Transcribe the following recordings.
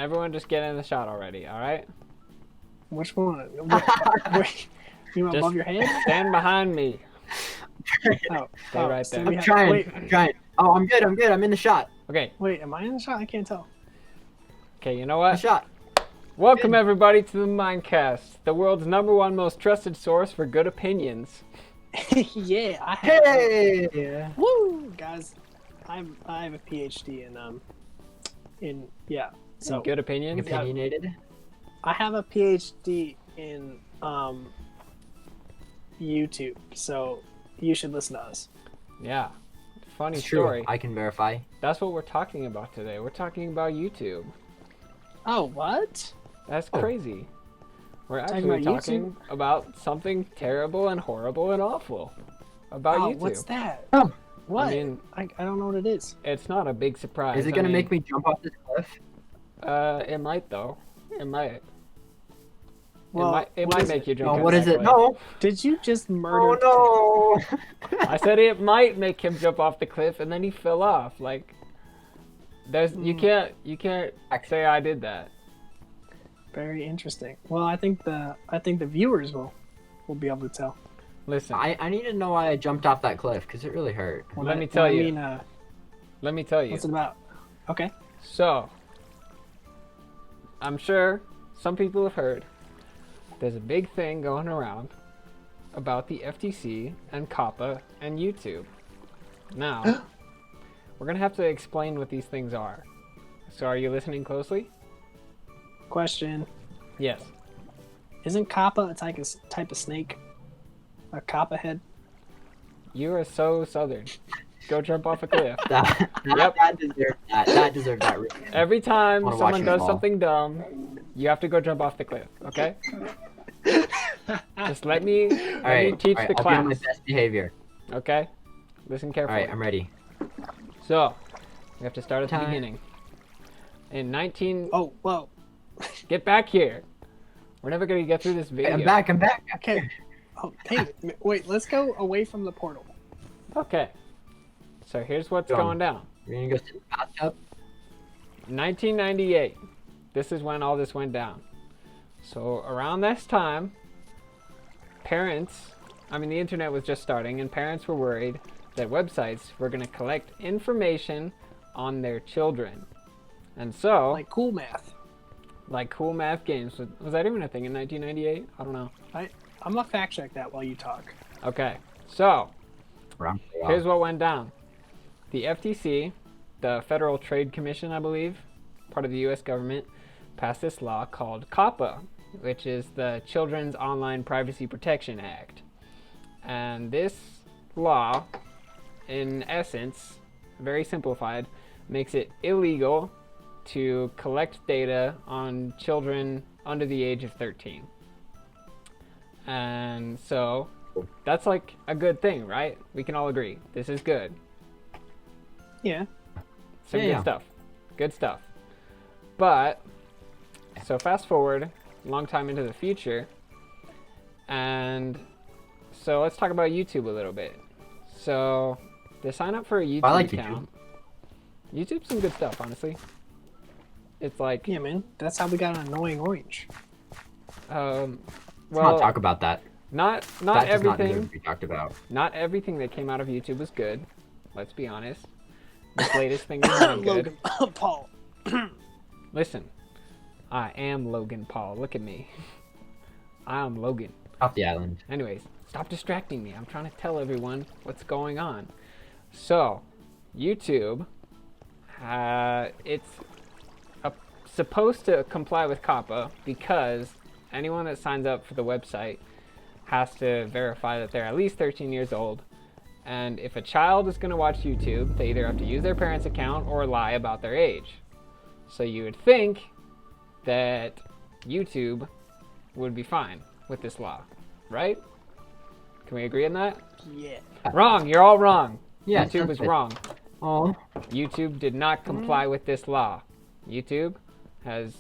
everyone just get in the shot already, all right? Which one? Wait, you want Just above your head? stand behind me. Oh, Stay right stand there. I'm behind- trying. Wait, I'm trying. Oh, I'm good. I'm in the shot. Okay, wait, am I in the shot? I can't tell. okay, you know The what? shot. Welcome Good. everybody to the Minecast, the world's #1 most trusted source for good opinions. Yeah, I have. Hey. Woo, guys! I have a PhD in So Good opinions? Opinionated. I have a PhD in YouTube. So you should listen to us. Yeah. Funny It's true. story. I can verify. That's what we're talking about today. We're talking about YouTube. Oh, what? That's Oh. crazy. We're Talking actually about talking about something terrible and horrible and awful about Oh, YouTube. what's that? Oh. What? I mean, I don't know what it is. it's not a big surprise. Is it gonna make me jump off this cliff? It might though. It might. Well, it what might is make it? you jump. No. off What that is it? cliff. No. Did you just murder? Oh no. I said it might make him jump off the cliff, and then he fell off. Like, you can't say I did that. Very interesting. Well, I think the viewers will be able to tell. Listen, I need to know why I jumped off that cliff because it really hurt. What Let I- me what tell I you. mean, let me tell you. what's it about? Okay. So, I'm sure some people have heard there's a big thing going around about the FTC and COPPA and YouTube. Now, we're going to have to explain what these things are. So, are you listening closely? Question: Yes. Isn't COPPA a type of snake? A copperhead? You are so southern. Go jump off a cliff. That deserved that. That deserved that. Every time Wanna watch someone him does fall. something dumb, you have to go jump off the cliff, okay? Just let me All right. teach all right, the I'll be on my class, best behavior. okay? Listen All carefully. right, I'm ready. So, we have to start at the Time. beginning. In 19... Oh, whoa. Get back here! We're never going to get through this video. I'm back. I'm back. Okay. Oh, hey, wait. Let's go away from the portal. Okay. So here's what's Done. going down. We're gonna go sit in the bathtub. 1998. This is when all this went down. So around this time, the internet was just starting, and parents were worried that websites were going to collect information on their children. And so, Like cool math. like cool math games. Was that even a thing in 1998? I don't know. I'm gonna fact check that while you talk. Okay, so Round for here's what went down. The FTC, the Federal Trade Commission, I believe, part of the U.S. government, passed this law called COPPA, which is the Children's Online Privacy Protection Act. And this law, in essence, very simplified, makes it illegal to collect data on children under the age of 13. And so, that's like a good thing, right? We can all agree. This is good. Yeah. Some Yeah, good yeah. stuff. Good stuff. But, so fast forward, long time into the future, and so let's talk about YouTube a little bit. So, to sign up for a YouTube I like account, YouTube's some good stuff, honestly. It's like, Yeah, man. That's how we got an annoying orange. Let's well, not talk about that. not That does not everything. deserve to be talked about. Not everything that came out of YouTube was good. Let's be honest. This latest thing is not good. Logan Paul. Listen, I am Logan Paul. Look at me. I am Logan. Off the island. Anyways, stop distracting me. I'm trying to tell everyone what's going on. So, YouTube, it's supposed to comply with COPPA because anyone that signs up for the website has to verify that they're at least 13 years old. And if a child is going to watch YouTube, they either have to use their parents' account or lie about their age. So you would think that YouTube would be fine with this law, right? Can we agree on that? Yeah. Wrong. You're all wrong. Yeah, YouTube was that's it. wrong. Oh. YouTube did not comply with this law. YouTube has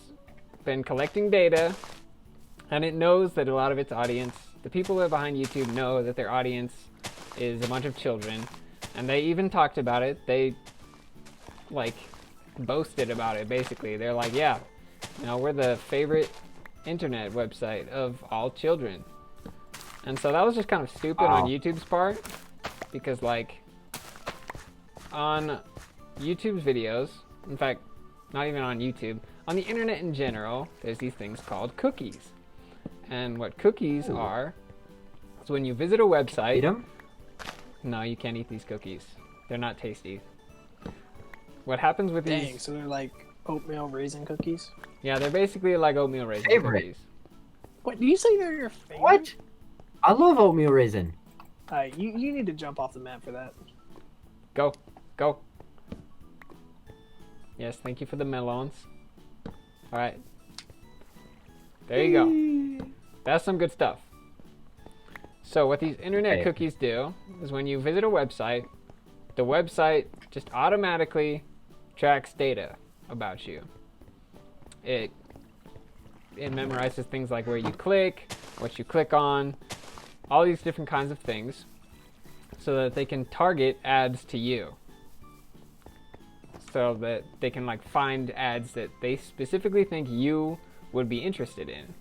been collecting data, and it knows that a lot of its audience, the people that are behind YouTube, know that their audience is a bunch of children, and they even talked about it. They, like, boasted about it, basically. They're like, yeah, You know, we're the favorite internet website of all children. And so that was just kind of stupid on Wow. YouTube's part, because like on YouTube's videos, in fact, not even on YouTube, on the internet in general, there's these things called cookies. And what cookies are is when you visit a website. Eat 'em? No, you can't eat these cookies. They're not tasty. What happens with Dang, these? so they're like oatmeal raisin cookies. Yeah, they're basically like oatmeal raisin Favorite. cookies. What, do you say they're your favorite? What? I love oatmeal raisin. Alright, you need to jump off the map for that. Go, go. Yes, thank you for the melons. All right. There you go. That's some good stuff. So what these internet Hey. cookies do is when you visit a website, the website just automatically tracks data about you. It memorizes things like where you click, what you click on, all these different kinds of things, so that they can target ads to you. So that they can like find ads that they specifically think you would be interested in,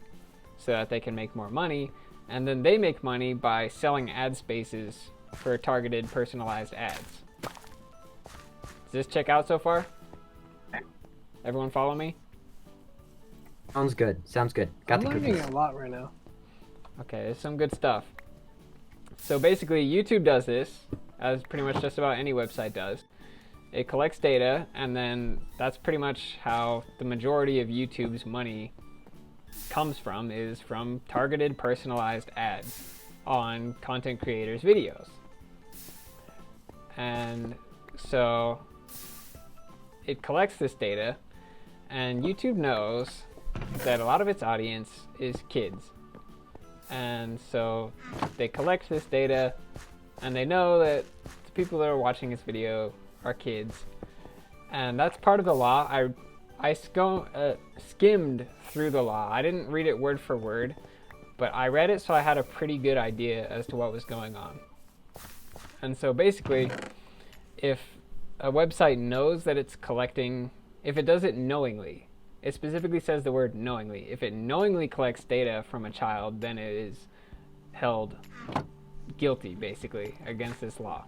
so that they can make more money, and then they make money by selling ad spaces for targeted personalized ads. Does this check out so far? Everyone follow me? Sounds good. Sounds good. Got I'm the learning cookies. a lot right now. Okay, it's some good stuff. So basically, YouTube does this, as pretty much just about any website does. It collects data, and then that's pretty much how the majority of YouTube's money comes from, is from targeted personalized ads on content creators' videos. And so it collects this data, and YouTube knows that a lot of its audience is kids. And so they collect this data, and they know that the people that are watching this video are kids. And that's part of the law. I skimmed through the law. I didn't read it word for word, but I read it so I had a pretty good idea as to what was going on. And so basically, if a website knows that it's collecting, if it does it knowingly, it specifically says the word knowingly. If it knowingly collects data from a child, then it is held guilty, basically, against this law.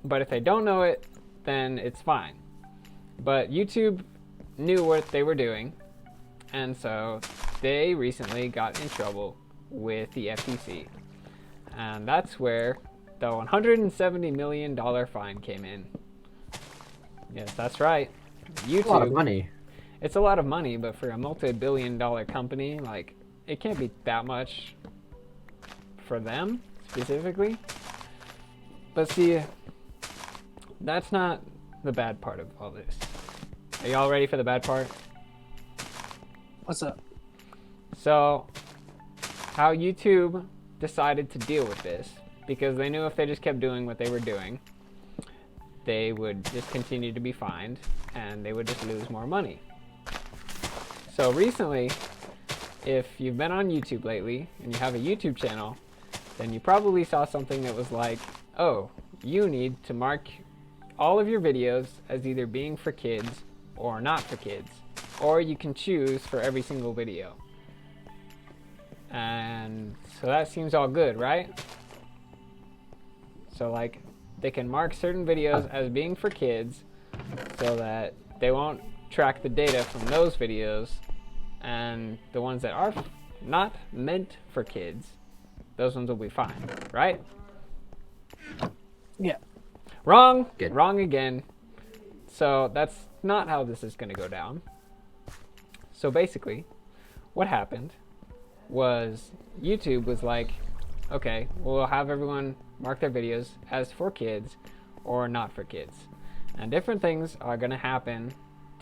But if they don't know it, then it's fine. But YouTube knew what they were doing, and so they recently got in trouble with the FTC. And that's where the $170 million fine came in. Yes, that's right. YouTube. That's a lot of money. It's a lot of money, but for a multi-billion-dollar company, like, it can't be that much for them specifically. But see, that's not the bad part of all this. Are y'all ready for the bad part? What's up? So, how YouTube decided to deal with this, because they knew if they just kept doing what they were doing, they would just continue to be fined, and they would just lose more money. So recently, if you've been on YouTube lately, and you have a YouTube channel, then you probably saw something that was like, oh, you need to mark all of your videos as either being for kids or not for kids. Or you can choose for every single video. And so that seems all good, right? So like, they can mark certain videos as being for kids so that they won't track the data from those videos, and the ones that are not meant for kids, those ones will be fine, right? Yeah. Wrong. Good. Wrong again. So that's not how this is going to go down. So basically, what happened was YouTube was like, okay, we'll have everyone mark their videos as for kids or not for kids. And different things are going to happen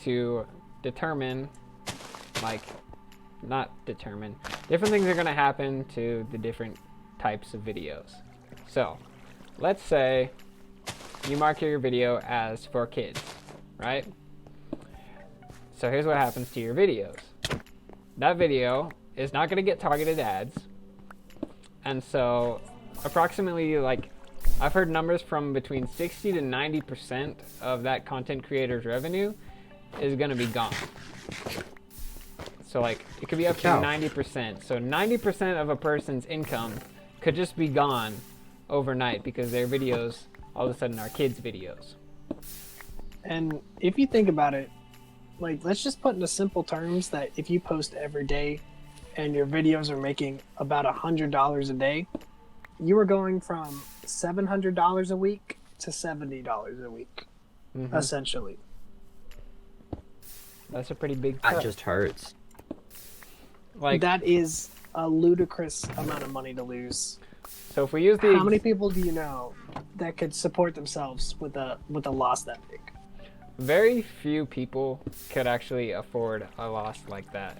to determine, like, not determine, different things are going to happen to the different types of videos. So, let's say you mark your video as for kids, right? So here's what happens to your videos. That video is not going to get targeted ads. And so approximately, like, I've heard numbers from between 60 to 90% of that content creator's revenue is gonna be gone. So like it could be up to Cow. 90%. So 90% of a person's income could just be gone overnight because their videos all of a sudden are kids' videos. And if you think about it, like, let's just put into simple terms that if you post every day and your videos are making about $100 a day, you are going from $700 a week to $70 a week, essentially. That's a pretty big That cut. just hurts. Like, That is a ludicrous amount of money to lose. so if we use the How many people do you know that could support themselves with a loss that big? very few people could actually afford a loss like that.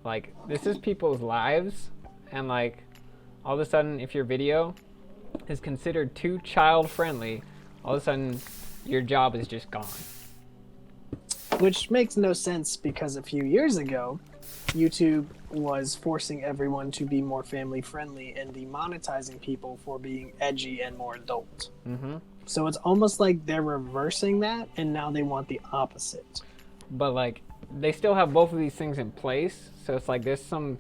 Like, this is people's lives, and like, all of a sudden, if your video is considered too child friendly, all of a sudden, your job is just gone. Which makes no sense because a few years ago, YouTube was forcing everyone to be more family friendly and demonetizing people for being edgy and more adult. So it's almost like they're reversing that, and now they want the opposite. But like, they still have both of these things in place, so it's like there's some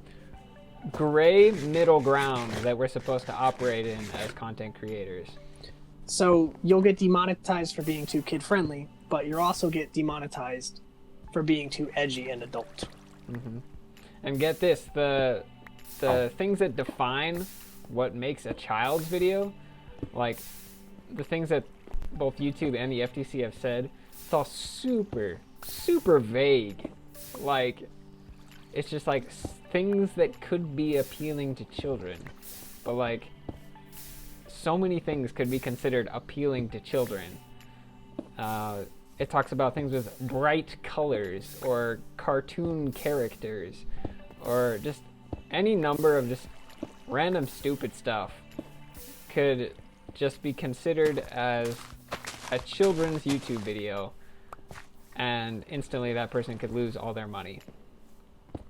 gray middle ground that we're supposed to operate in as content creators. So you'll get demonetized for being too kid friendly, but you'll also get demonetized for being too edgy and adult. And get this, the things that define what makes a child's video, like the things that both YouTube and the FTC have said, it's all super vague. Like, it's just like things that could be appealing to children, but like so many things could be considered appealing to children. It talks about things with bright colors or cartoon characters or just any number of just random stupid stuff could just be considered as a children's YouTube video, and instantly that person could lose all their money.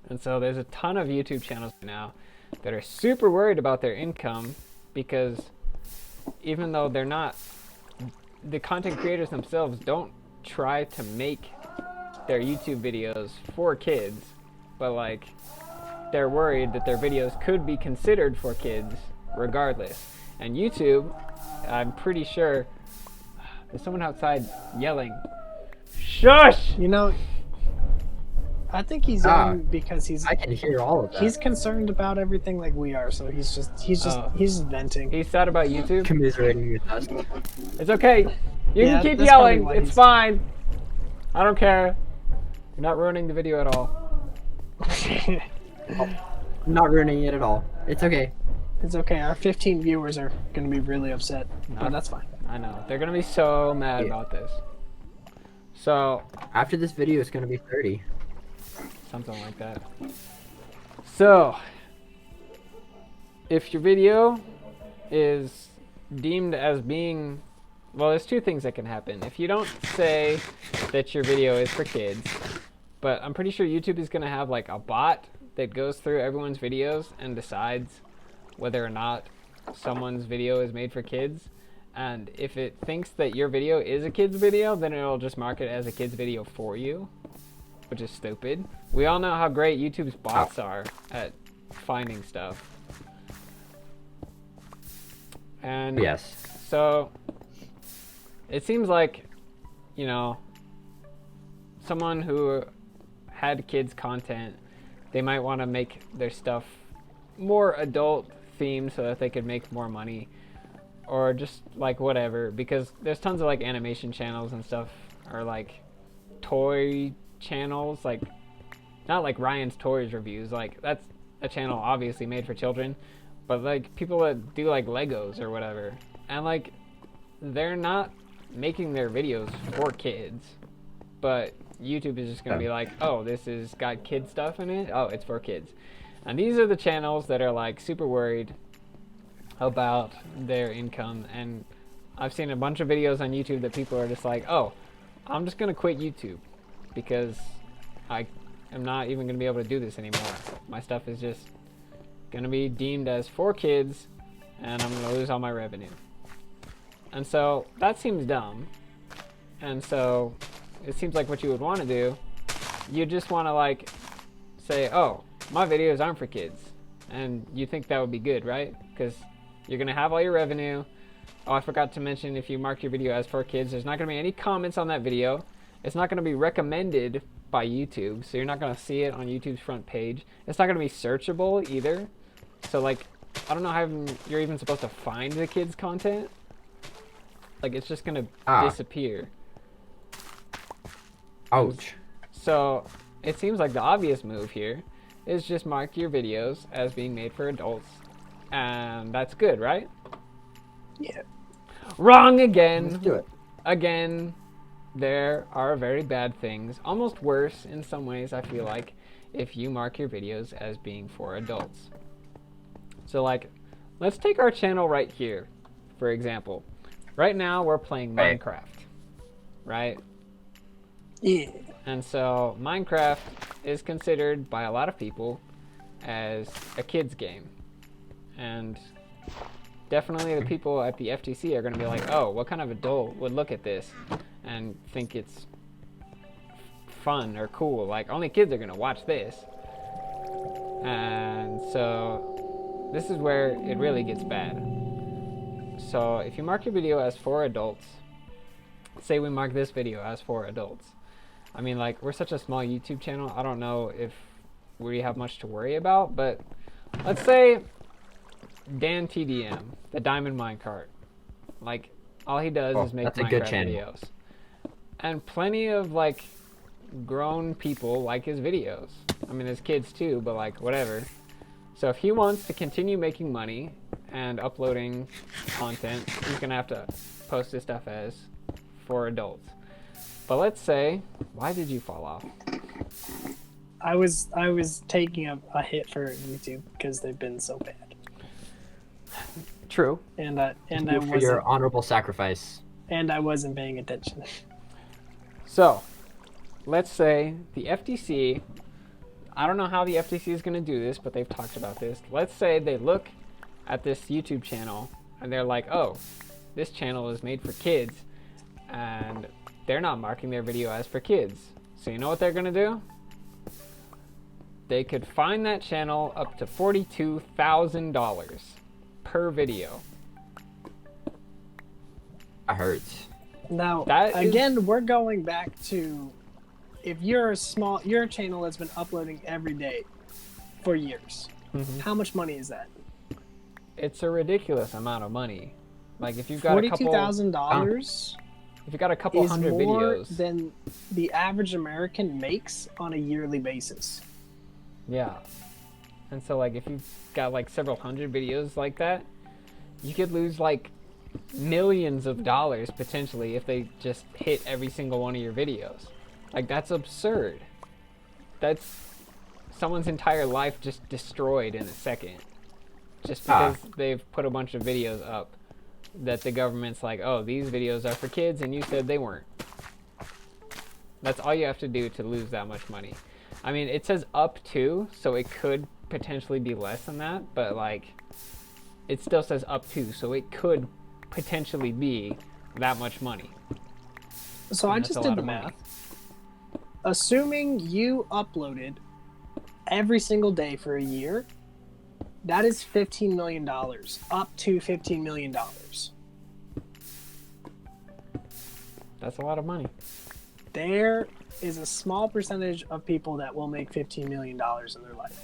And so there's a ton of YouTube channels now that are super worried about their income because even though they're not, the content creators themselves don't try to make their YouTube videos for kids, but like they're worried that their videos could be considered for kids regardless. And YouTube, I'm pretty sure, there's someone outside yelling, shush! You know, I think he's yelling because he's I can hear all of that. he's concerned about everything like we are, so he's just venting. He's sad about YouTube. commiserating with us. It's okay. You Yeah, can keep that's probably yelling. why It's he's- fine. I don't care. You're not ruining the video at all. I'm not ruining it at all. It's okay. It's okay. Our 15 viewers are going to be really upset, but that's fine. I know. They're gonna be so mad about this. So, After this video, it's gonna be 30. something like that. So, if your video is deemed as being, well, there's two things that can happen. If you don't say that your video is for kids, but I'm pretty sure YouTube is going to have like a bot that goes through everyone's videos and decides whether or not someone's video is made for kids. And if it thinks that your video is a kid's video, then it'll just mark it as a kid's video for you, which is stupid. We all know how great YouTube's bots are at finding stuff. And Yes. so it seems like, you know, someone who had kids content, they might want to make their stuff more adult themed so that they could make more money, or just like whatever, because there's tons of like animation channels and stuff, or like toy channels, like not like Ryan's Toys Reviews, like that's a channel obviously made for children, but like people that do like Legos or whatever, and like they're not making their videos for kids, but YouTube is just gonna be like, oh, this is got kid stuff in it, oh, it's for kids. And these are the channels that are like super worried about their income. And I've seen a bunch of videos on YouTube that people are just like, oh, I'm just gonna quit YouTube because I am not even gonna be able to do this anymore. My stuff is just gonna be deemed as for kids and I'm gonna lose all my revenue. And so that seems dumb. And so it seems like what you would want to do, you just want to like say, oh, my videos aren't for kids, and you think that would be good, right? Because you're gonna have all your revenue. Oh, I forgot to mention, if you mark your video as for kids, there's not gonna be any comments on that video. It's not gonna be recommended by YouTube, so you're not gonna see it on YouTube's front page. It's not gonna be searchable either. So like, I don't know how you're even supposed to find the kids' content. Like, it's just gonna disappear. Ouch. So it seems like the obvious move here is just mark your videos as being made for adults, and that's good, right? Yeah. Wrong again. Let's do it. Again, there are very bad things, almost worse in some ways, I feel like, if you mark your videos as being for adults. So like, let's take our channel right here, for example. Right now we're playing Minecraft, right? Yeah. And so Minecraft is considered by a lot of people as a kid's game. And definitely the people at the FTC are going to be like, oh, what kind of adult would look at this and think it's fun or cool? Like, only kids are going to watch this. And so this is where it really gets bad. So if you mark your video as for adults, say we mark this video as for adults. I mean, like, we're such a small YouTube channel, I don't know if we have much to worry about, but let's say Dan TDM, the Diamond Minecart. Like, all he does is make Minecraft videos. And plenty of, like, grown people like his videos. I mean, his kids too, but, like, whatever. So if he wants to continue making money and uploading content, he's going to have to post his stuff as for adults. But let's say, why did you fall off? I was taking a hit for YouTube because they've been so bad. True. And I For wasn't, your honorable sacrifice. and I wasn't paying attention. So, let's say the FTC, I don't know how the FTC is going to do this, but they've talked about this. Let's say they look at this YouTube channel and they're like, oh, this channel is made for kids, and they're not marking their video as for kids. So you know what they're going to do? They could fine that channel up to $42,000 per video. That hurts. Now, we're going back to, if you're your channel has been uploading every day for years. Mm-hmm. How much money is that? It's a ridiculous amount of money. Like, if you've got $42,000 if you've got a couple hundred more videos, than the average American makes on a yearly basis. yeah. And so, like, if you've got like several hundred videos like that, you could lose like millions of dollars potentially if they just hit every single one of your videos. Like, that's absurd. That's someone's entire life just destroyed in a second, just because they've put a bunch of videos up that the government's like, oh, these videos are for kids and you said they weren't. That's all you have to do to lose that much money. I mean, it says up to, so it could potentially be less than that, but like, it still says up to, so it could potentially be that much money. So I just did the math. Assuming you uploaded every single day for a year, that is $15 million, up to $15 million. That's a lot of money. There is a small percentage of people that will make $15 million in their life.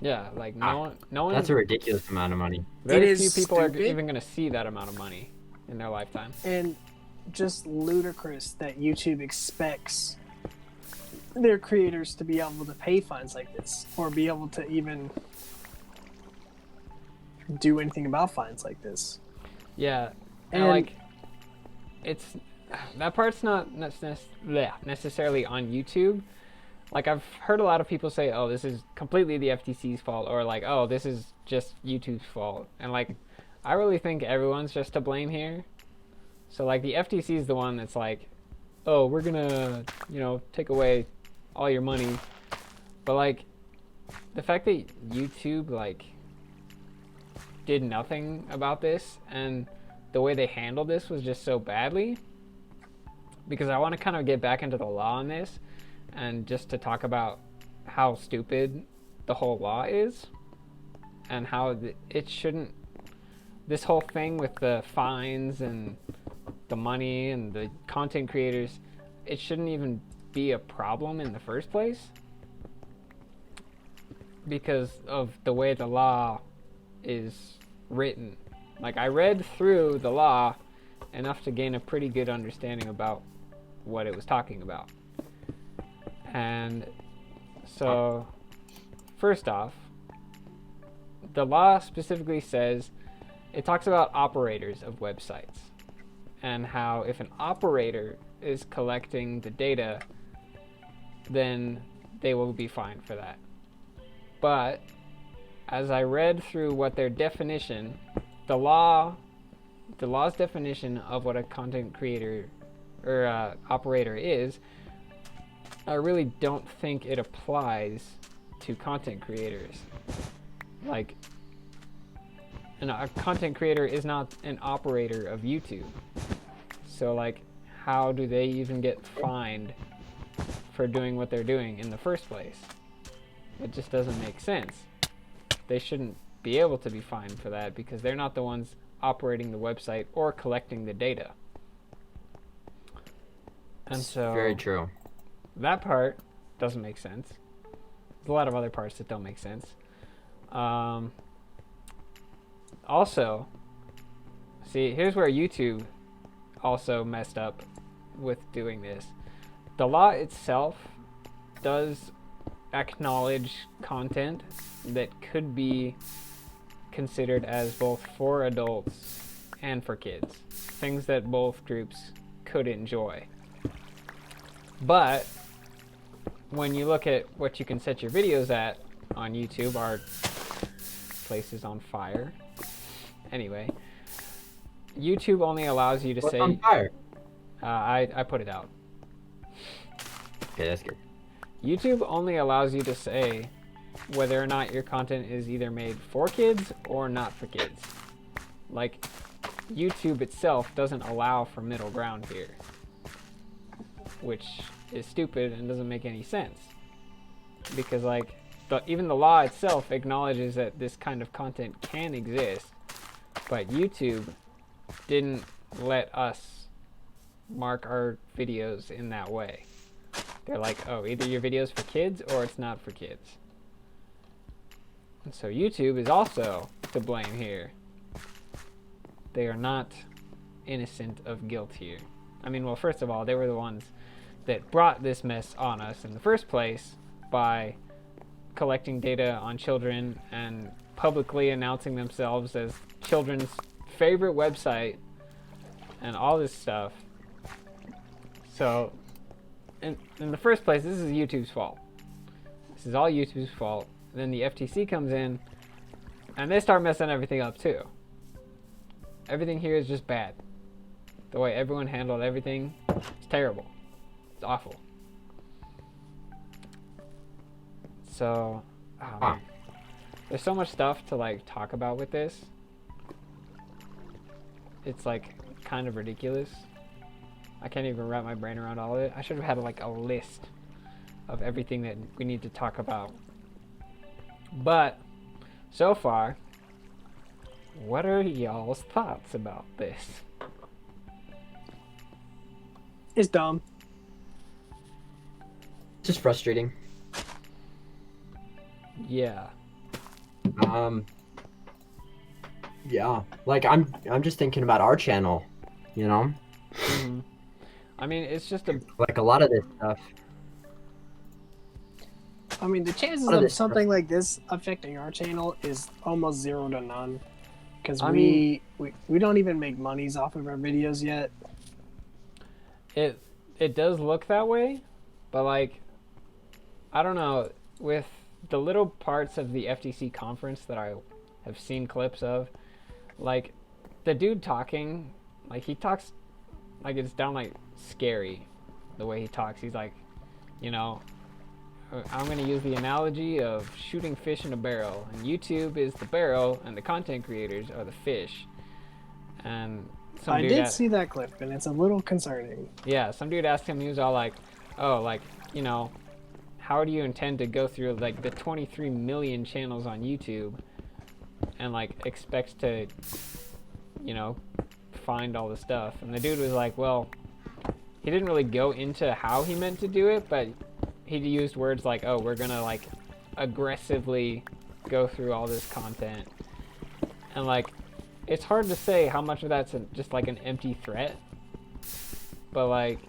Yeah, like no one. That's a ridiculous amount of money. Very few people are even going to see that amount of money in their lifetime. And just ludicrous that YouTube expects their creators to be able to pay fines like this, or be able to even do anything about fines like this. Yeah, and like, it's that part's not necessarily on YouTube. Like, I've heard a lot of people say, oh, this is completely the FTC's fault, or like, oh, this is just YouTube's fault. And like, I really think everyone's just to blame here. So like, the FTC is the one that's like, oh, we're gonna, take away all your money. But like, the fact that YouTube like did nothing about this, and the way they handled this was just so badly, because I want to kind of get back into the law on this, and just to talk about how stupid the whole law is, and how it shouldn't. This whole thing with the fines and the money and the content creators, it shouldn't even be a problem in the first place because of the way the law is written. Like, I read through the law enough to gain a pretty good understanding about what it was talking about. And so, first off, the law specifically says, it talks about operators of websites and how if an operator is collecting the data, then they will be fined for that. But as I read through what their definition, the law's definition of what a content creator or operator is, I really don't think it applies to content creators. Like, a content creator is not an operator of YouTube. So, like, how do they even get fined for doing what they're doing in the first place? It just doesn't make sense. They shouldn't be able to be fined for that because they're not the ones operating the website or collecting the data. And so Very true. that part doesn't make sense. There's a lot of other parts that don't make sense. Also, see, here's where YouTube also messed up with doing this. The law itself does acknowledge content that could be considered as both for adults and for kids. Things that both groups could enjoy. But when you look at what you can set your videos at on YouTube, our place is on fire. Anyway, YouTube only allows you to say... What's on fire? I put it out. Okay, that's good. YouTube only allows you to say whether or not your content is either made for kids or not for kids. Like, YouTube itself doesn't allow for middle ground here, which is stupid and doesn't make any sense. Because, like, even the law itself acknowledges that this kind of content can exist, but YouTube didn't let us mark our videos in that way. They're like, oh, either your video's for kids or it's not for kids. And so YouTube is also to blame here. They are not innocent of guilt here. I mean, well, first of all, they were the ones that brought this mess on us in the first place by collecting data on children and publicly announcing themselves as children's favorite website and all this stuff. So, in the first place, this is YouTube's fault. This is all YouTube's fault. And then the FTC comes in, and they start messing everything up too. Everything here is just bad. The way everyone handled everything is terrible. It's awful. So, man. There's so much stuff to like talk about with this. It's like kind of ridiculous. I can't even wrap my brain around all of it. I should have had like a list of everything that we need to talk about. But so far, what are y'all's thoughts about this? It's dumb. Just frustrating. Yeah. Yeah. Like I'm just thinking about our channel, you know? Mm-hmm. I mean, it's just a... Like a lot of this stuff. I mean, the chances of something like this affecting our channel is almost 0 to none. Because we don't even make monies off of our videos yet. It does look that way, but like, I don't know, with the little parts of the FTC conference that I have seen clips of, like, the dude talking, like, he talks like it's downright scary the way he talks. He's like, you know, I'm going to use the analogy of shooting fish in a barrel, and YouTube is the barrel and the content creators are the fish. And some I dude did asked, see that clip, and it's a little concerning. yeah, some dude asked him. He was all like, "Oh, like, you know, how do you intend to go through like the 23 million channels on YouTube and like expect to, you know, find all the stuff?" And the dude was like, "Well, he didn't really go into how he meant to do it, but he used words like, oh, we're gonna like aggressively go through all this content." And like, it's hard to say how much of that's just like an empty threat, but like,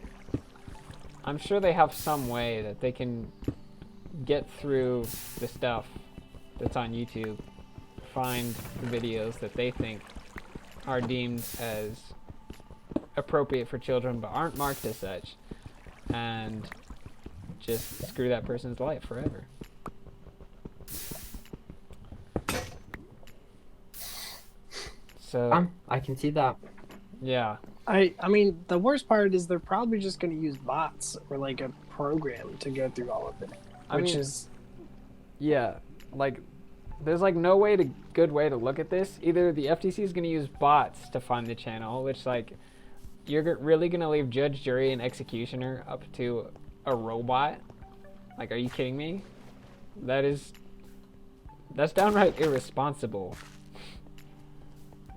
I'm sure they have some way that they can get through the stuff that's on YouTube, find the videos that they think are deemed as appropriate for children but aren't marked as such, and just screw that person's life forever. So I can see that. yeah, I mean, the worst part is they're probably just going to use bots or like a program to go through all of it, which is yeah, like there's like no good way to look at this. Either the FTC is going to use bots to find the channel, which like you're really going to leave judge, jury, and executioner up to a robot? Like, are you kidding me? That's downright irresponsible.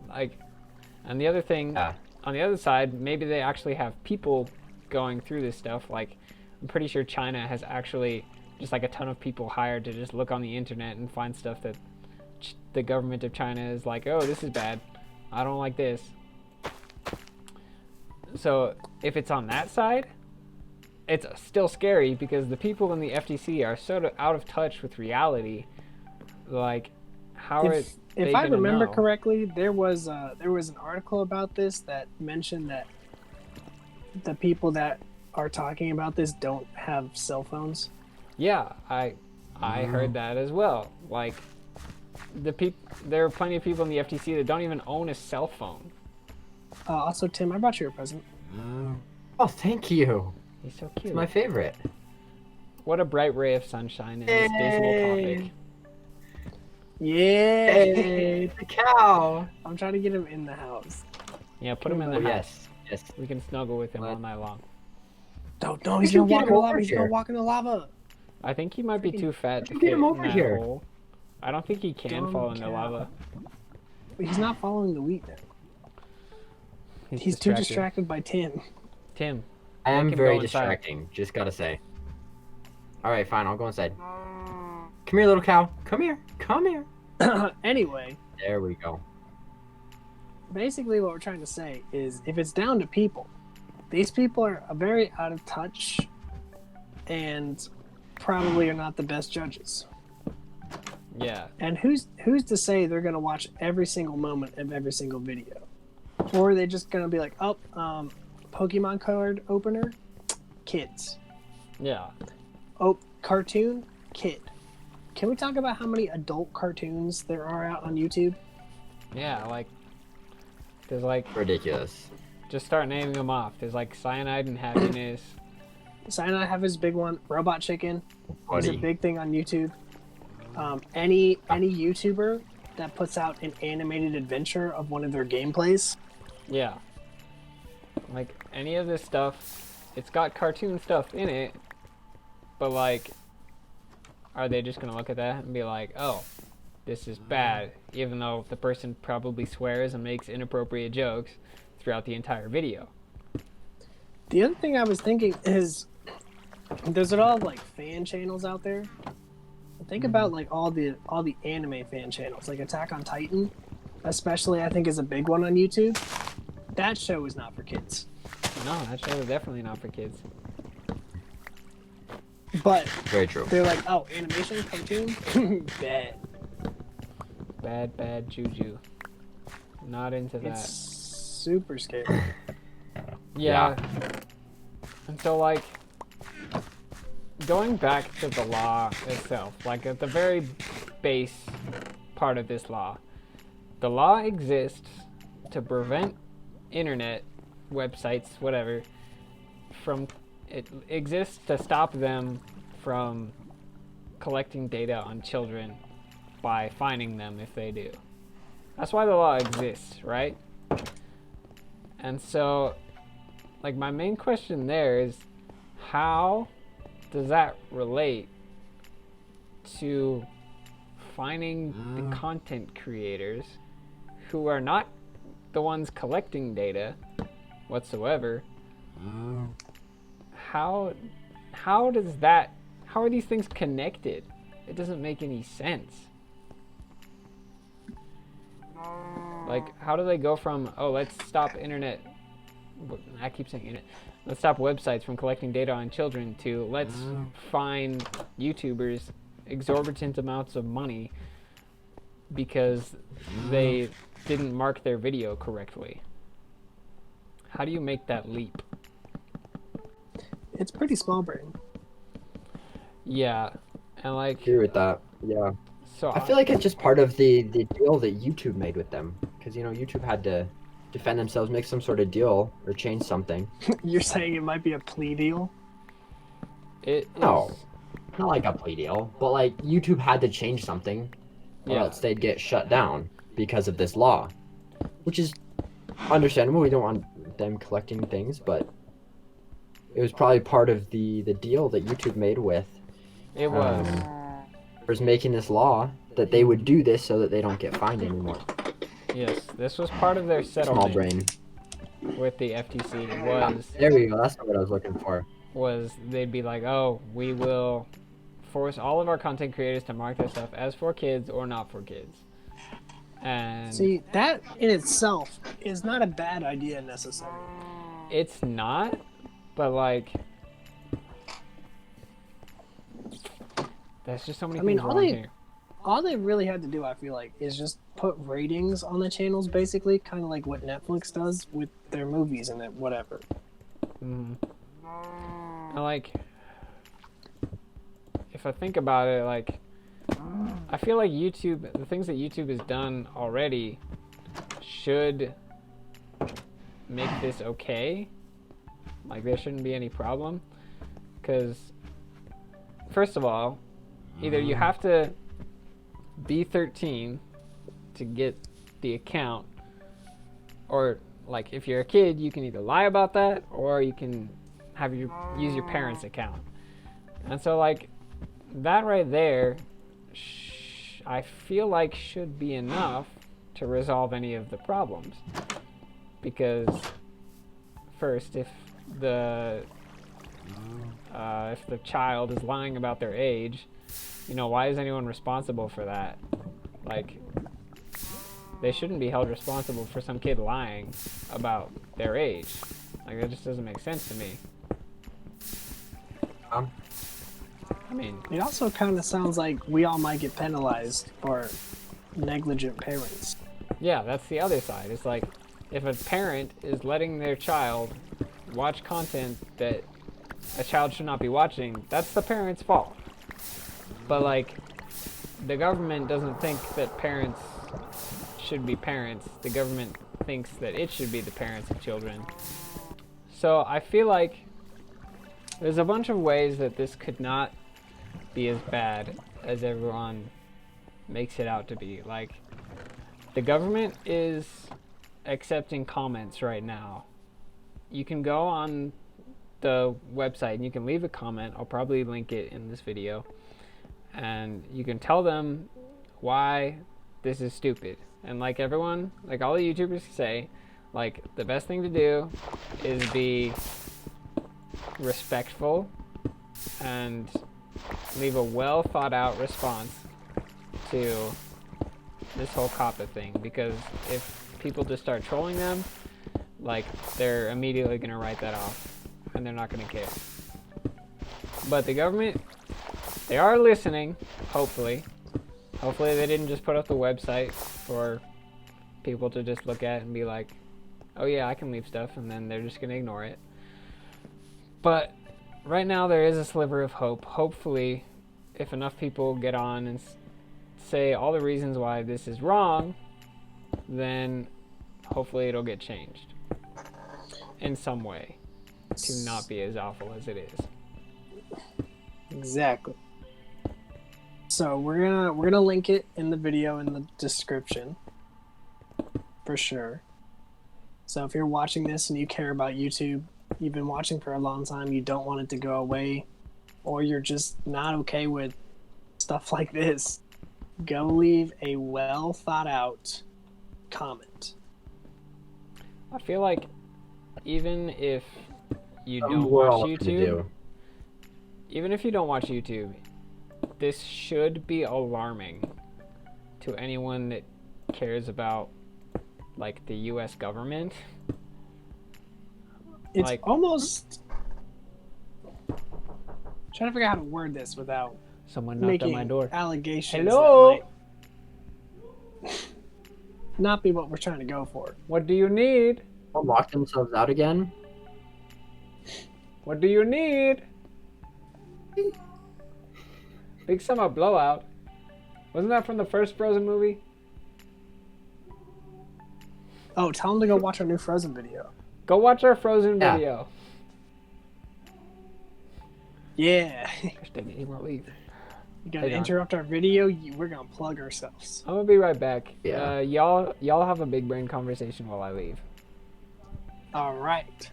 Like, and the other thing, on the other side, maybe they actually have people going through this stuff. Like, I'm pretty sure China has actually just like a ton of people hired to just look on the internet and find stuff that the government of China is like, oh, this is bad. I don't like this. So if it's on that side, it's still scary because the people in the FTC are sort of out of touch with reality. Like, how are if I remember correctly, there was an article about this that mentioned that the people that are talking about this don't have cell phones. Yeah, I heard that as well. Like, there are plenty of people in the FTC that don't even own a cell phone. Also, Tim, I brought you a present. Oh, thank you. He's so cute. It's my favorite. What a bright ray of sunshine in this dismal topic. Yeah. Hey, the cow. I'm trying to get him in the house. Yeah, put him in the house. Yes. We can snuggle with him all night long. No, he's gonna walk in the lava. He's gonna walk in the lava. I think he might be too fat to Get fit him in over that here. hole. I don't think he can fall in the lava. But he's not following the wheat now. He's too distracted by Tim. Tim. I am him very go inside. distracting, just gotta say. Alright, fine, I'll go inside. Come here, little cow. Come here. Come here. Anyway. There we go. Basically, what we're trying to say is if it's down to people, these people are very out of touch and probably are not the best judges. Yeah. And who's to say they're going to watch every single moment of every single video? Or are they just going to be like, oh, Pokemon card opener, kids. Yeah. Oh, cartoon, kid. Can we talk about how many adult cartoons there are out on YouTube? Yeah, like, there's like... Ridiculous. Just start naming them off. There's like Cyanide and Happiness. Cyanide have his big one. Robot Chicken is a Buddy. big thing on YouTube. Any YouTuber that puts out an animated adventure of one of their gameplays. Yeah. Like, any of this stuff, it's got cartoon stuff in it, but like, are they just gonna look at that and be like, oh, this is bad, even though the person probably swears and makes inappropriate jokes throughout the entire video? The other thing I was thinking is, there's a lot of like fan channels out there. Think about like all the anime fan channels, like Attack on Titan, especially I think is a big one on YouTube. That show is not for kids. No, that show is definitely not for kids. But Very true. they're like, oh, animation, cartoon, bad. Bad juju. Not into that. It's super scary. Yeah. And so, like, going back to the law itself, like at the very base part of this law, the law exists to prevent internet websites, whatever, it exists to stop them from collecting data on children by fining them if they do. That's why the law exists, right? And so, like, my main question there is, how does that relate to finding the content creators who are not the ones collecting data whatsoever? How are these things connected? It doesn't make any sense. Like, how do they go from, oh, let's stop internet, I keep saying internet, let's stop websites from collecting data on children, to let's fine YouTubers exorbitant amounts of money because they didn't mark their video correctly? How do you make that leap? It's pretty small brain. Yeah, and like, I agree with that. Yeah. so I feel like it's just part of the deal that YouTube made with them. Because, you know, YouTube had to defend themselves, make some sort of deal, or change something. You're saying it might be a plea deal? it No. is, Not like a plea deal, but like YouTube had to change something, or Yeah. else they'd get shut down because of this law. Which is understandable. We don't want them collecting things, but it was probably part of the deal that YouTube made with it was. was making this law that they would do this so that they don't get fined anymore. Yes, this was part of their Small settlement brain. with the FTC. There we go. That's what I was looking for. Was they'd be like, oh, we will force all of our content creators to mark their stuff as for kids or not for kids. And See, that in itself is not a bad idea necessarily. it's not, but like, there's just so many I mean, things all wrong they- here. All they really had to do, I feel like, is just put ratings on the channels, basically, kind of like what Netflix does with their movies and whatever. And like, if I think about it, like, I feel like YouTube, the things that YouTube has done already should make this okay. Like, there shouldn't be any problem. Because, first of all, either you have to be 13 to get the account, or like if you're a kid, you can either lie about that or you can have use your parents' account. And so like that right there, I feel like should be enough to resolve any of the problems. Because first, if the child is lying about their age, you know, why is anyone responsible for that? Like, they shouldn't be held responsible for some kid lying about their age. Like, that just doesn't make sense to me. I mean, It also kind of sounds like we all might get penalized for negligent parents. yeah, that's the other side. It's like, if a parent is letting their child watch content that a child should not be watching, that's the parent's fault. But like, the government doesn't think that parents should be parents. The government thinks that it should be the parents of children. So I feel like there's a bunch of ways that this could not be as bad as everyone makes it out to be. Like, the government is accepting comments right now. You can go on the website and you can leave a comment. I'll probably link it in this video. And you can tell them why this is stupid. And like everyone, like all the YouTubers say, like the best thing to do is be respectful and leave a well thought out response to this whole COPPA thing. Because if people just start trolling them, like they're immediately going to write that off and they're not going to care. But the government, they are listening, hopefully. Hopefully they didn't just put up the website for people to just look at and be like, oh yeah, I can leave stuff, and then they're just going to ignore it. But right now there is a sliver of hope. Hopefully, if enough people get on and say all the reasons why this is wrong, then hopefully it'll get changed in some way to not be as awful as it is. Exactly. So we're gonna link it in the video in the description for sure. So if you're watching this and you care about YouTube, you've been watching for a long time, you don't want it to go away, or you're just not okay with stuff like this, go leave a well thought out comment. I feel like even if you Some don't we're watch all gonna YouTube, do. even if you don't watch YouTube, this should be alarming to anyone that cares about like the US government. It's Like- almost trying to figure out how to word this without Someone knocked on making my door. allegations Hello? that might not be what we're trying to go for. What do you need? All locked themselves out again. What do you need? Big Summer Blowout. Wasn't that from the first Frozen movie? Oh, tell them to go watch our new Frozen video. Go watch our Frozen Yeah. video. Yeah. Gosh dang it, he won't leave. You gotta Hang on. interrupt our video. We're gonna plug ourselves. I'm gonna be right back. Yeah. Y'all have a big brain conversation while I leave. All right.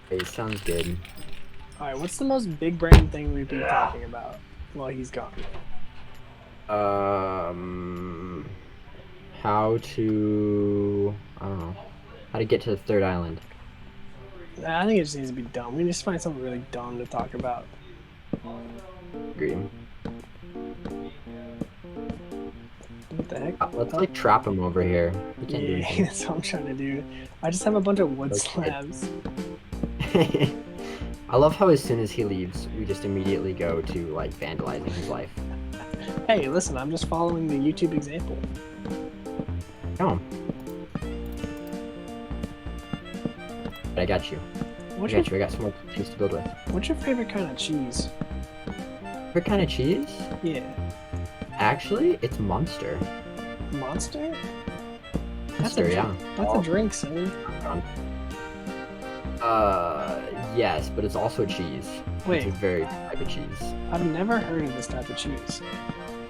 Hey, sounds good. All right. What's the most big brain thing we've been talking about while he's gone? How to, I don't know, how to get to the third island. I think it just needs to be dumb. We just find something really dumb to talk about. Agree. What the heck? Let's like trap him over here. We can't do Yeah, anything. that's what I'm trying to do. I just have a bunch of wood Okay. slabs. I love how as soon as he leaves, we just immediately go to like vandalizing his life. Hey, listen, I'm just following the YouTube example. Oh. But I got you. What's I your, got you. I got some more things to build with. what's your favorite kind of cheese? What kind of cheese? Yeah, Actually, it's Munster. Monster? Munster, yeah. That's a drink, son. Yes, but it's also cheese. Wait. It's a very type of cheese. I've never heard of this type of cheese.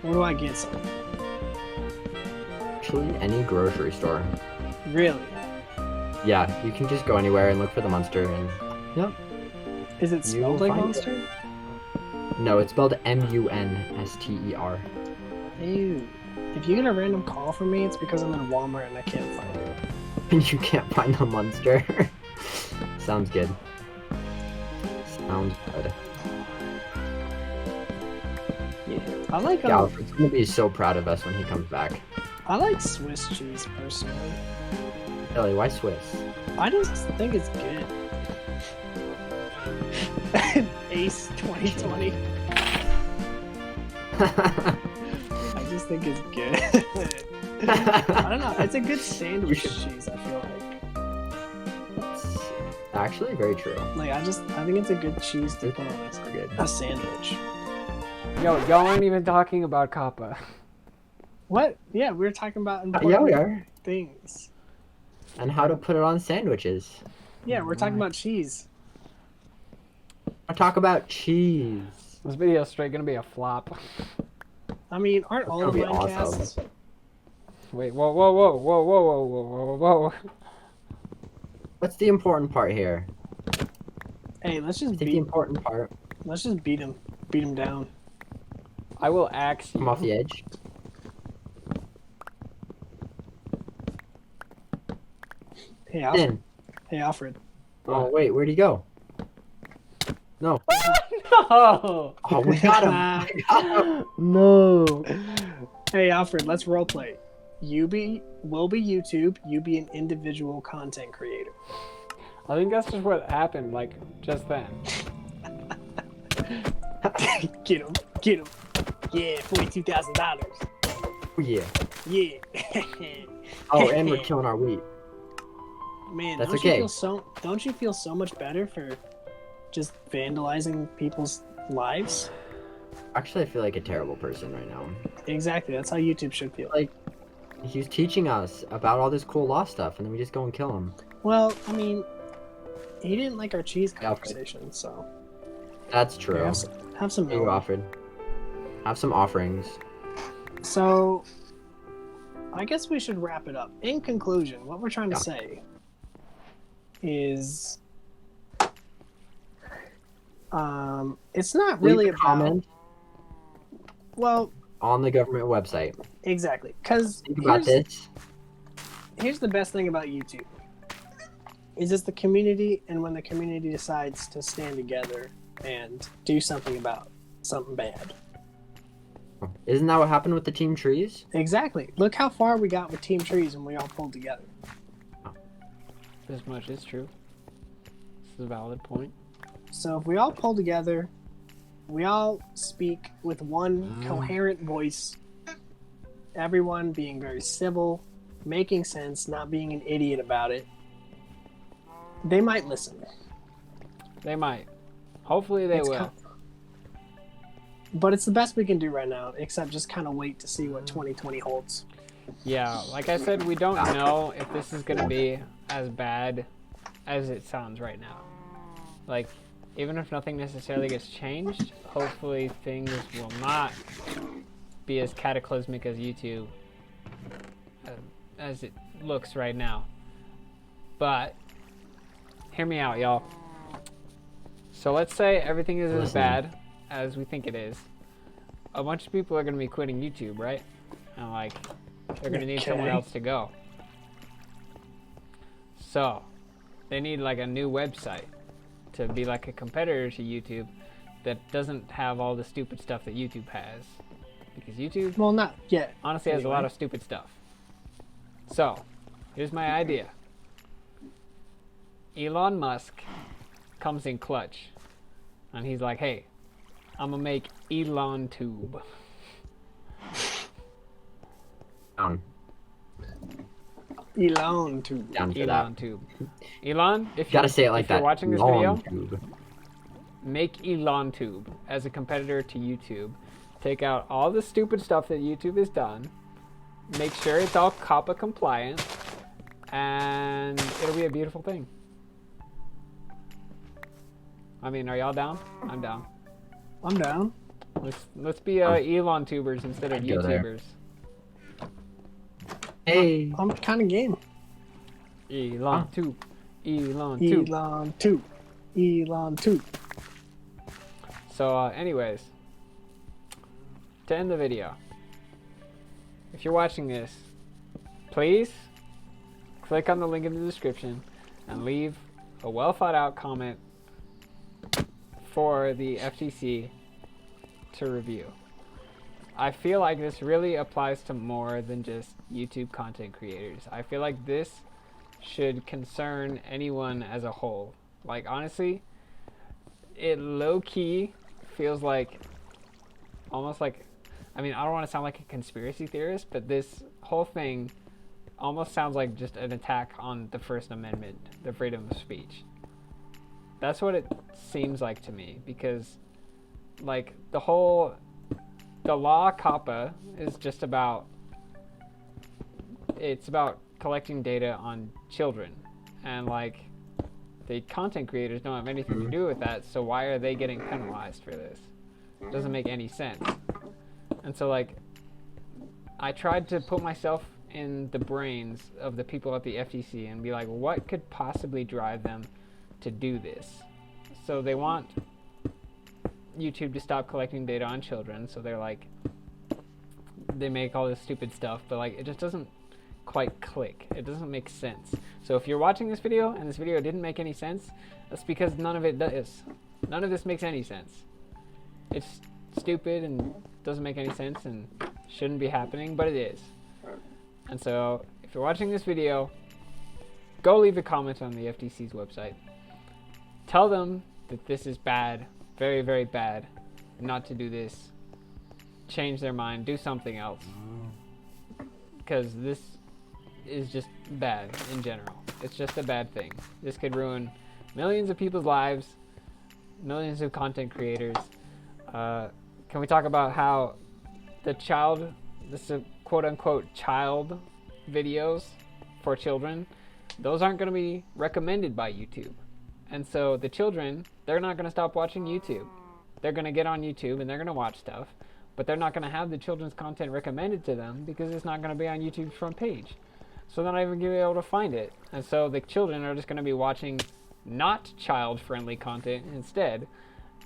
Where do I get some? Actually, any grocery store. Really? Yeah, you can just go anywhere and look for the Munster and... Yep. Is it You spelled will like find Monster? No, it's spelled M-U-N-S-T-E-R. Ew. If you get a random call from me, it's because I'm in Walmart and I can't find it. And you can't find the Munster. Sounds good. Sounds good. Yeah. I like Yeah, Alfred's gonna be so proud of us when he comes back. I like Swiss cheese personally. Ellie, why Swiss? I just think it's good. Ace 2020. I just think it's good. I don't know. It's a good sandwich cheese. I feel like. It's actually very true. Like I think it's a good cheese to put on It's good. a sandwich. Yo, y'all aren't even talking about COPPA. What? Yeah, we were talking about Yeah, important we are. things. And how to put it on sandwiches. Yeah, we're talking about cheese. I talk about cheese. This video's straight gonna be a flop. I mean, aren't all of That'd be Minecasts? awesome. Wait, whoa, whoa, whoa, whoa, whoa, whoa, whoa, whoa, whoa. What's the important part here? Hey, let's just I think the beat. important part. Let's just beat him. Beat him down. I will axe you. Come off the edge. Hey, Alfred. In. Hey, Alfred. Oh wait, where'd he go? No. No! Oh, we got him. We got him. No! Hey, Alfred. Let's roleplay. We'll be YouTube. You be an individual content creator. I think that's just what happened, like, just then. Get him. Get him. Yeah, $42,000. Oh yeah. Yeah. Oh, and we're killing our wheat. Man, That's don't okay. don't you feel so much better for just vandalizing people's lives? Actually, I feel like a terrible person right now. Exactly. That's how YouTube should feel. Like, he's teaching us about all this cool law stuff, and then we just go and kill him. Well, I mean, he didn't like our cheese Yeah, okay. conversation, so That's here, true. have some You milk. offered. Have some offerings. So, I guess we should wrap it up. In conclusion, what we're trying to Yeah. say is it's not Leave really a about comment well, on the government website. exactly. Because Think about this. here's the best thing about YouTube is it's the community, and when the community decides to stand together and do something about something bad. Isn't that what happened with the Team Trees? Exactly. Look how far we got with Team Trees when we all pulled together. This much is true. This is a valid point. So if we all pull together, we all speak with one coherent voice, everyone being very civil, making sense, not being an idiot about it, they might listen. They might. Hopefully they will. But it's the best we can do right now, except just kind of wait to see what 2020 holds. Yeah, like I said, we don't know if this is going to be as bad as it sounds right now. Like, even if nothing necessarily gets changed, hopefully things will not be as cataclysmic as YouTube as it looks right now. But hear me out, y'all. So let's say everything is as bad as we think it is. A bunch of people are going to be quitting YouTube, right? And like, they're going to need somewhere else to go. So they need like a new website to be like a competitor to YouTube that doesn't have all the stupid stuff that YouTube has. Because YouTube, well, not yet, honestly, has a lot of stupid stuff. So here's my idea. Elon Musk comes in clutch and he's like, hey, I'm gonna make Elon Tube. Elon Tube. Elon Tube. Elon, if Gotta say it like you're that. watching this Long video, tube. make Elon Tube as a competitor to YouTube. Take out all the stupid stuff that YouTube has done. Make sure it's all COPPA compliant, and it'll be a beautiful thing. I mean, are y'all down? I'm down. I'm down. Let's be Elon tubers instead of Go there. YouTubers. Hey. I'm kind of game. Elon Tube. Elon Tube. Elon Tube. Elon Tube. So, anyways, to end the video, if you're watching this, please click on the link in the description and leave a well thought out comment for the FTC to review. I feel like this really applies to more than just YouTube content creators. I feel like this should concern anyone as a whole. Like, honestly, it low-key feels like almost like, I mean, I don't want to sound like a conspiracy theorist, but this whole thing almost sounds like just an attack on the First Amendment, the freedom of speech. That's what it seems like to me, because like the law COPPA is just about, it's about collecting data on children, and like the content creators don't have anything to do with that, so why are they getting penalized for this? It doesn't make any sense. And so like, I tried to put myself in the brains of the people at the FTC and be like, what could possibly drive them to do this? So they want YouTube to stop collecting data on children, so they're like, they make all this stupid stuff, but like, it just doesn't quite click. It doesn't make sense. So if you're watching this video and this video didn't make any sense, that's because none of it does. None of this makes any sense. It's stupid and doesn't make any sense and shouldn't be happening, but it is. And so if you're watching this video, go leave a comment on the FTC's website. Tell them that this is bad, very, very bad, not to do this. Change their mind, do something else. Because this is just bad in general. It's just a bad thing. This could ruin millions of people's lives, millions of content creators. Can we talk about how the quote-unquote child videos for children, those aren't going to be recommended by YouTube. And so the children, they're not going to stop watching YouTube. They're going to get on YouTube and they're going to watch stuff, but they're not going to have the children's content recommended to them because it's not going to be on YouTube's front page. so they're not even going to be able to find it. And so the children are just going to be watching not child-friendly content instead.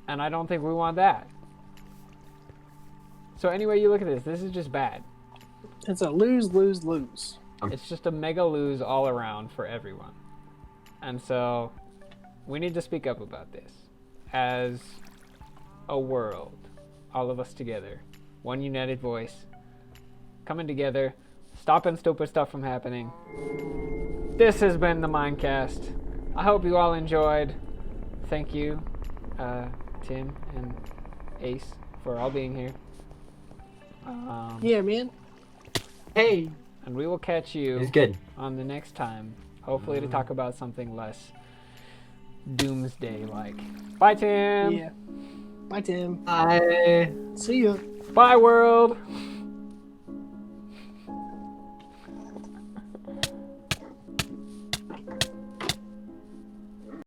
And I don't think we want that. So anyway you look at this is just bad. It's a lose, lose, lose. It's just a mega lose all around for everyone. And so we need to speak up about this as a world, all of us together, one united voice, coming together, stopping stupid stuff from happening. This has been the Minecast. I hope you all enjoyed. Thank you, Tim and Ace, for all being here. Yeah, man. Hey. And we will catch you It's good. on the next time, hopefully to talk about something less doomsday-like. Bye, Tim. Yeah. Bye, Tim. Bye. See ya. Bye, world.